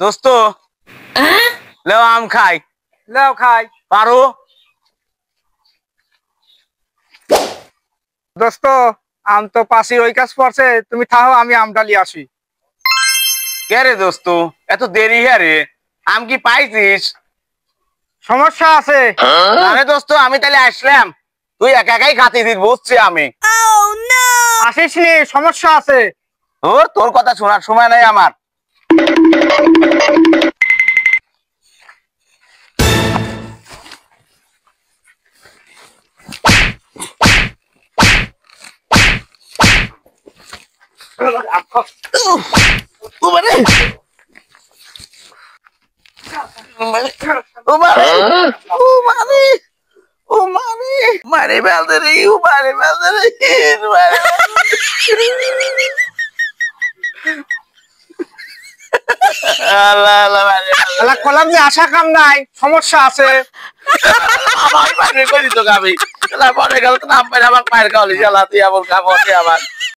দোস্ত লেও আম খাই পারো দোস্ত আম তো পাশে ওই কাজ পড়ছে, তুমি থাকো আমি আমটা নিয়ে আসি। কে রে দোস্ত এত দেরি রে? আম কি পাইছিস? সমস্যা আছে। আরে দোস্ত আমি তাহলে আসলাম, তুই একা একাই খাতি দিস বুঝছি আমি। আসিস নি, সমস্যা আছে। তোর কথা শোনার সময় নাই আমার। মারে বেলতে রে মারে বেলতে রে কলাম যে আশা কাম নাই, সমস্যা আছে। আমার পায়ে করি তো গাবি পরে গেল তো নাম পাই আমার পায়ের কালি জ্বালা তুই আমার কাপড় আমার